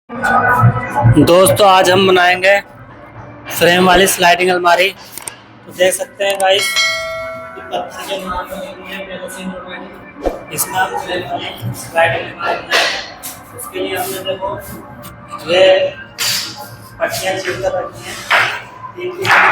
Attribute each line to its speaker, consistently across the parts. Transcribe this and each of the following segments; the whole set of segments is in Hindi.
Speaker 1: दोस्तों आज हम बनाएंगे फ्रेम वाली स्लाइडिंग अलमारी। तो देख सकते हैं गाइस, पत्थर के बनाने के लिए पहले से ऑलरेडी इसमें हम फ्रेम वाली स्लाइडिंग अलमारी बनाएंगे। उसके लिए हमने देखो ये पट्टियाँ छील कर रखी हैं, 3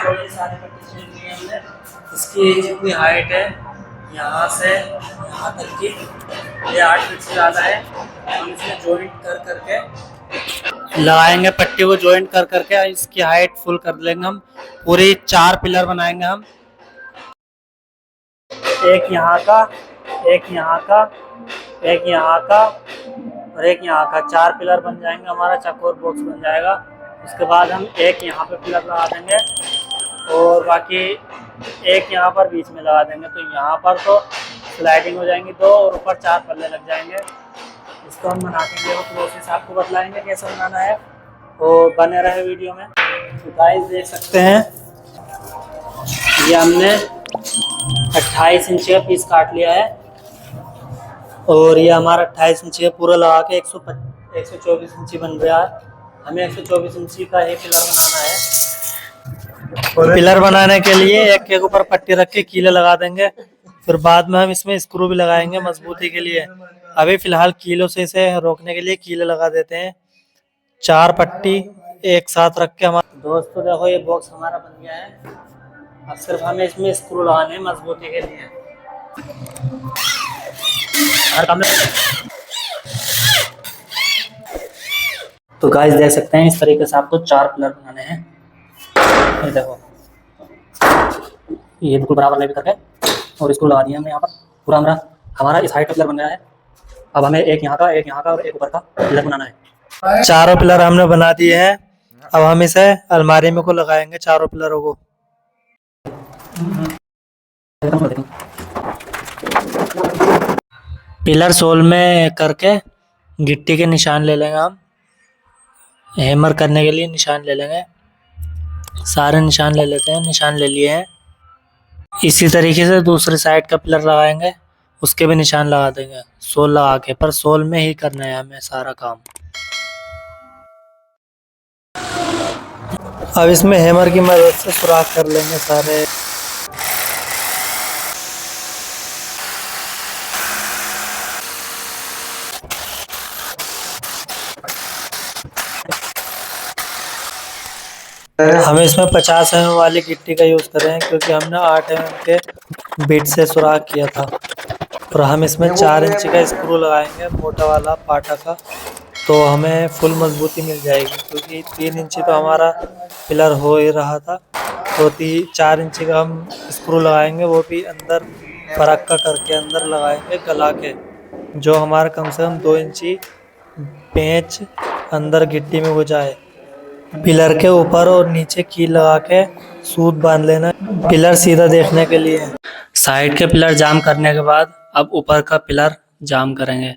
Speaker 1: चौड़ी सारी पट्टी छील ली है हमने। इसकी जितनी हाइट है यहाँ से यहाँ तक की ये 8 फीट से ज़्यादा है। हम इसमें जॉइंट कर करके लगाएंगे, पट्टी को ज्वाइंट कर करके इसकी हाइट फुल कर लेंगे। हम पूरी 4 पिलर बनाएंगे हम, एक यहाँ का, एक यहाँ का, एक यहाँ का और एक यहाँ का। 4 पिलर बन जाएंगे, हमारा चौकोर बॉक्स बन जाएगा। उसके बाद हम एक यहाँ पे पिलर लगा देंगे और बाकी एक यहाँ पर बीच में लगा देंगे। तो यहाँ पर तो स्लाइडिंग हो जाएंगी 2 और ऊपर 4 पल्ले लग जाएंगे। इसको हम बना देंगे, वो प्रोसेस आपको बतलाएंगे कैसे बनाना है, तो बने रहे वीडियो में। तो गाइस देख सकते हैं ये हमने 28 इंच का पीस काट लिया है और ये हमारा 28 इंच का पूरा लगा के 124 इंची बन गया है। हमें 124 इंची का ही पिलर बनाना है। पिलर बनाने के लिए एक के ऊपर पट्टी रख के कीले लगा देंगे, फिर बाद में हम इसमें स्क्रू भी लगाएंगे मजबूती के लिए। अभी फिलहाल कीलों से इसे रोकने के लिए कीले लगा देते हैं। 4 पट्टी एक साथ रख के हमारा दोस्तों देखो ये बॉक्स हमारा बन गया है। अब सिर्फ हमें इसमें स्क्रू लगाने हैं मजबूती के लिए। तो गाइस देख सकते हैं इस तरीके से आपको 4 पिलर बनाने हैं। ये देखो ये बिल्कुल बराबर लेवल करके और इसको लगा दिया हमने यहाँ पर। पूरा हमारा इस हाइट का पिलर बन गया है। अब हमें एक यहाँ का, एक यहाँ का और एक ऊपर का पिलर बनाना है। 4 पिलर हमने बना दिए हैं। अब हम इसे अलमारी में को लगाएंगे 4 पिलरों को। पिलर सोल में करके गिट्टी के निशान ले लेंगे हम। हैमर करने के लिए निशान ले लेंगे, सारे निशान ले लेते हैं। निशान ले लिए हैं। इसी तरीके से दूसरी साइड का पिलर लगाएंगे, उसके भी निशान लगा देंगे सोल लगा के। पर सोल में ही करना है हमें सारा काम। अब इसमें हैमर की मदद से सुराख कर लेंगे सारे। हमें इसमें 50 mm वाली गिट्टी का यूज़ करें क्योंकि हमने 8 mm के बिट से सुराख किया था। और हम इसमें 4 इंच का स्क्रू लगाएंगे मोटा वाला पाटा का, तो हमें फुल मजबूती मिल जाएगी। क्योंकि 3 इंची तो हमारा पिलर हो ही रहा था, तो 4 इंची का हम स्क्रू लगाएंगे, वो भी अंदर फरक का करके अंदर लगाएंगे गला के, जो हमारा कम से कम 2 इंची पेंच अंदर गिट्टी में हो जाए। पिलर के ऊपर और नीचे कील लगा के सूत बांध लेना पिलर सीधा देखने के लिए। साइड के पिलर जाम करने के बाद अब ऊपर का पिलर जाम करेंगे।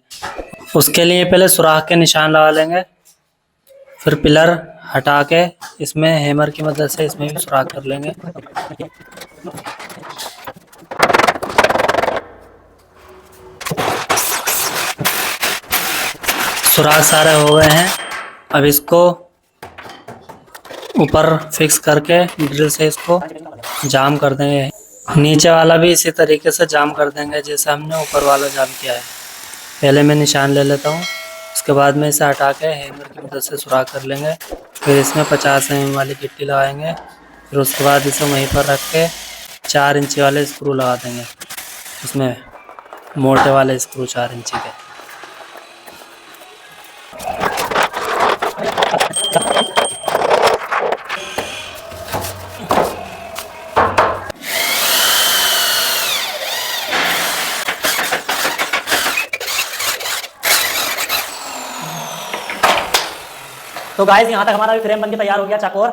Speaker 1: उसके लिए पहले सुराख के निशान लगा लेंगे, फिर पिलर हटा के इसमें हैमर की मदद से इसमें भी सुराख कर लेंगे। सुराख सारे हो गए हैं। अब इसको ऊपर फिक्स करके ड्रिल से इसको जाम कर देंगे। नीचे वाला भी इसी तरीके से जाम कर देंगे जैसे हमने ऊपर वाला जाम किया है। पहले मैं निशान ले लेता हूँ, उसके बाद में इसे हटा के हैमर की मदद से सुराख कर लेंगे। फिर इसमें 50 mm वाली गिट्टी लगाएंगे। फिर उसके बाद इसे वहीं पर रख के 4 इंची वाले स्क्रू लगा देंगे, उसमें मोटे वाले स्क्रू 4 इंची के। तो गाइस यहाँ तक हमारा भी फ्रेम बनके तैयार हो गया चौकोर।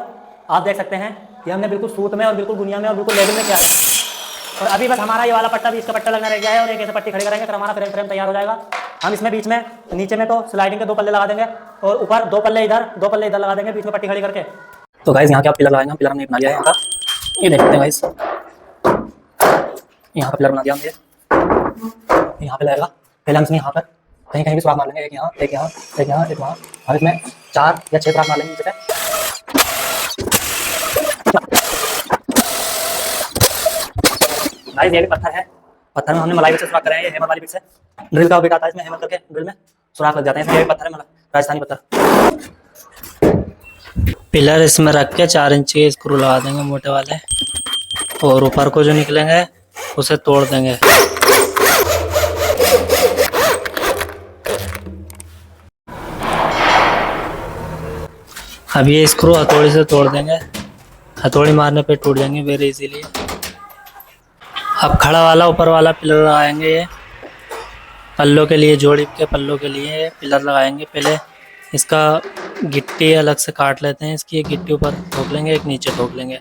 Speaker 1: आप देख सकते हैं ये हमने बिल्कुल सूत में और बिल्कुल गुनिया में और बिल्कुल लेवल में किया है। और अभी बस हमारा ये वाला पट्टा भी, इसका पट्टा लगना रह गया है और एक ऐसे पट्टी खड़ी करेंगे, फिर हमारा फ्रेम तैयार हो जाएगा। हम इसमें बीच में, नीचे में तो स्लाइडिंग के 2 पल्ले लगा देंगे और ऊपर 2 पल्ले इधर 2 पल्ले इधर लगा देंगे, बीच में पट्टी खड़ी करके। तो गाइस यहाँ क्या पिलर लगाएंगे, पिलर हमने बना लिया है यहाँ का, ये देख सकते हैं गाइस। यहाँ पर पिलर बना दिया हमने, यहाँ पे लगेगा। पहले हम इसमें यहाँ पर
Speaker 2: कहीं कहीं भी सुराख मार लेंगे, एक यहाँ एक यहाँ एक यहाँ एक वहाँ, और इसमें 4 या 6 सुराख मार लेंगे नीचे से। गाइस ये भी पत्थर है, पत्थर में हमने मलाई से सुराख करे हैं, ये हेमर वाली पिक से ड्रिल का बिट आता है, इसमें हेमर करके ड्रिल में सुराख लग जाते हैं, इसमें ये भी पत्थर है, राजस्थानी पत्थर।
Speaker 1: पिलर इसमें रख के 4 इंच के स्क्रू लगा देंगे मोटे वाले, और ऊपर को जो निकलेंगे उसे तोड़ देंगे। अब ये स्क्रू हथौड़ी से तोड़ देंगे, हथौड़ी मारने पे टूट जाएंगे वेरी इजीली। अब खड़ा वाला ऊपर वाला पिलर लगाएंगे, ये पल्लों के लिए, जोड़ी के पल्लों के लिए पिलर लगाएंगे। पहले इसका गिट्टी अलग से काट लेते हैं, इसकी एक गिट्टी ऊपर ठोक लेंगे, एक नीचे ठोक लेंगे,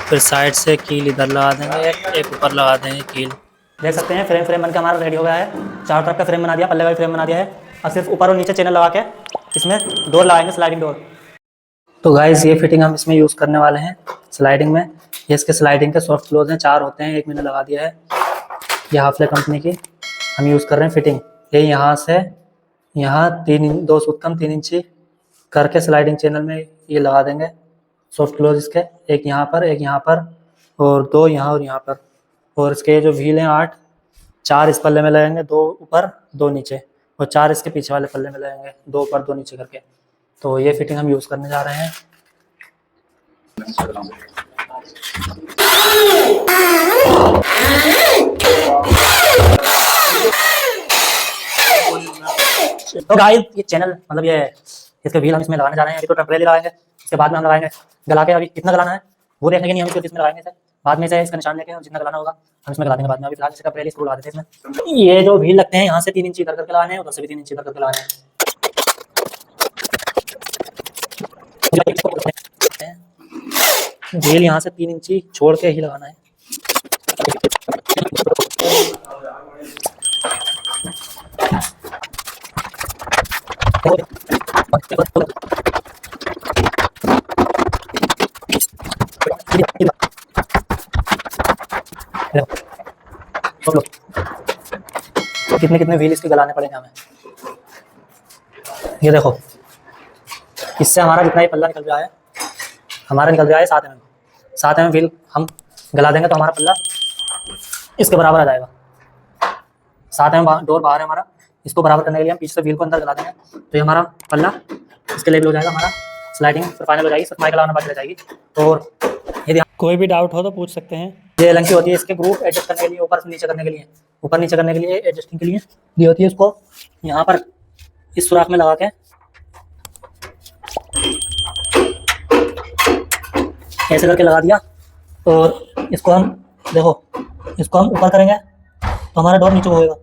Speaker 1: फिर साइड से कील इधर लगा देंगे, एक ऊपर लगा देंगे कील।
Speaker 2: देख सकते हैं फ्रेम बन के हमारा रेडी हो गया है, चारों तरफ का फ्रेम बना दिया, पल्ले का भी फ्रेम बना दिया है। अब सिर्फ ऊपर और नीचे चैनल लगा के इसमें डोर लगाएंगे, स्लाइडिंग डोर।
Speaker 1: तो गाइस ये फिटिंग हम इसमें यूज़ करने वाले हैं स्लाइडिंग में। ये इसके स्लाइडिंग के सॉफ्ट क्लोज हैं, 4 होते हैं, एक मैंने लगा दिया है। ये हाफले कंपनी की हम यूज़ कर रहे हैं फिटिंग। ये यहाँ से यहाँ 2 सूत कम 3 इंची करके स्लाइडिंग चैनल में ये लगा देंगे सॉफ्ट क्लोज इसके, एक यहाँ पर और 2 यहाँ और यहाँ पर। और इसके जो व्हील हैं 8, 4 इस पल्ले में लगेंगे, 2 ऊपर 2 नीचे, और 4 इसके पीछे वाले पल्ले में लगेंगे, 2 ऊपर 2 नीचे करके। तो ये फिटिंग हम यूज़ करने जा रहे हैं।
Speaker 2: तो गाइस ये चैनल मतलब ये इसके व्हील हम इसमें लगाने जा रहे हैं। अभी तो टेम्परेरी लगाएंगे, इसके बाद में हम लगाएंगे गला के। अभी कितना गलाना है वो देखने के नहीं, हम इसको इसमें लगाएंगे, बाद में से इसका निशान लेके जितना गलाना होगा हम इसमें गला देंगे बाद में। अभी फिलहाल इसका टेम्परेरी स्क्रू लगा देते हैं इसमें। ये जो व्हील लगते हैं यहाँ से 3 इंची इधर करके लगाने हैं, उधर से भी 3 इंची इधर करके लगाने हैं। व्हील यहाँ से 3 इंची छोड़ के ही लगाना है। कितने कितने व्हील इसके गलाने पड़ेंगे हमें। ये देखो, इससे हमारा जितना ही पल्ला निकल रहा है, हमारा निकल रहा है 7 mm। 7 mm व्हील हम गला देंगे तो हमारा पल्ला इसके बराबर आ जाएगा। 7 mm डोर बाहर है हमारा, इसको बराबर करने के लिए हम पीछे से व्हील को अंदर गला देंगे तो ये हमारा पल्ला इसके लेवल हो जाएगा, हमारा स्लाइडिंग फिर फाइनल हो जाएगी, सिर्फ माइक लगाना बाकी रह जाएगी। और यदि
Speaker 1: कोई भी डाउट हो तो पूछ सकते हैं।
Speaker 2: ये लंकी होती है इसके ग्रुप एडजस्ट करने के लिए, ऊपर से नीचे करने के लिए, ऊपर नीचे करने के लिए एडजस्टिंग के लिए ये होती है। इसको यहाँ पर इस सुराख में लगा के ऐसे करके लगा दिया, और इसको हम देखो, इसको हम ऊपर करेंगे तो हमारा डोर नीचे होएगा,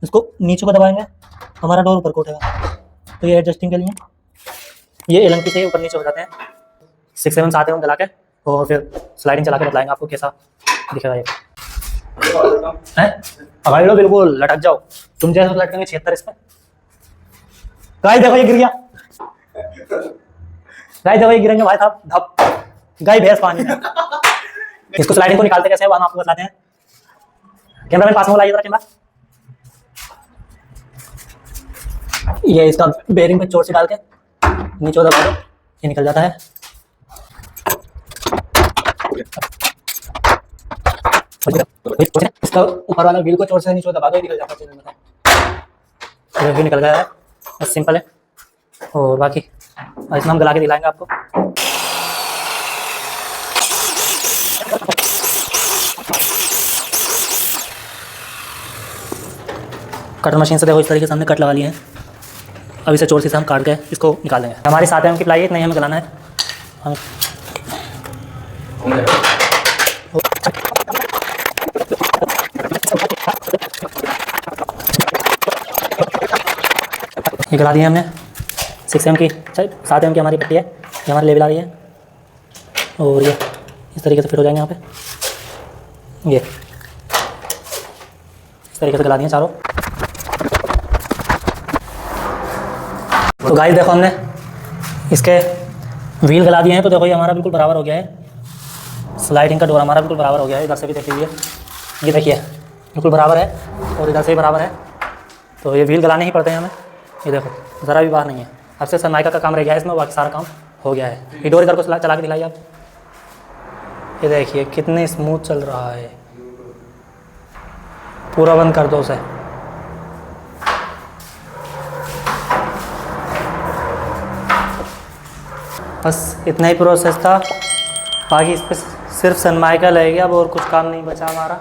Speaker 2: इसको नीचे को दबाएंगे तो हमारा डोर ऊपर को उठेगा। तो ये एडजस्टिंग के लिए ये एलंकी से ऊपर नीचे हो जाते हैं। 6 mm 7 mm गला के और फिर स्लाइडिंग चला के बताएंगे आपको कैसा दिखेगा ये है। पकड़ लो बिल्कुल, लटक जाओ, तुम जैसे लटकेंगे 76 इस पे। गाइस देखो ये गिर गया, गाइस देखो ये गिरेंगे भाई साहब, धप गाय भैंस पानी में। इसको स्लाइडिंग को निकालते कैसे हैं हम आपको बताते हैं। कैमरामैन पास में लाइए जरा कैमरा। ये इसका बेरिंग पे चोट से डाल के नीचे दबा दो, ये निकल जाता है। इसका ऊपर वाला व्हील को चोट से नीचे दबा दो, ये निकल जाता है। ये भी निकल गया है, बस सिंपल है। और बाकी इसमें हम गला के दिलाएंगे आपको। कटर मशीन से देखो इस तरीके से हमने कट लगा लिए हैं। अब इसे चोर से हम काट के इसको निकाल देंगे। हमारी 7 mm की प्लाई है, इतना ही हमें गलाना है। हम ये गला दिए हमने। 6 mm की 7 mm की हमारी पट्टी है, ये हमारी लेवल आ रही है, और ये इस तरीके से फिट हो जाएंगे यहाँ पे। ये इस तरीके से गला दिए चारों। तो गाइस देखो हमने इसके व्हील गला दिए हैं, तो देखो ये हमारा बिल्कुल बराबर हो गया है। स्लाइडिंग का डोर हमारा बिल्कुल बराबर हो गया है। इधर से भी देख लीजिए, ये देखिए बिल्कुल बराबर है, और इधर से भी बराबर है। तो ये व्हील गलाने ही पड़ते हैं हमें। ये देखो ज़रा भी बाहर नहीं है। अब से सनमाइका का काम रह गया है इसमें, बाकी सारा काम हो गया है। ये डोर इधर को चला के दिलाइए आप। ये देखिए कितने स्मूथ चल रहा है। पूरा बंद कर दो उसे। बस इतना ही प्रोसेस था, बाकी इस पर सिर्फ सनमाइका लगेगा अब, और कुछ काम नहीं बचा हमारा।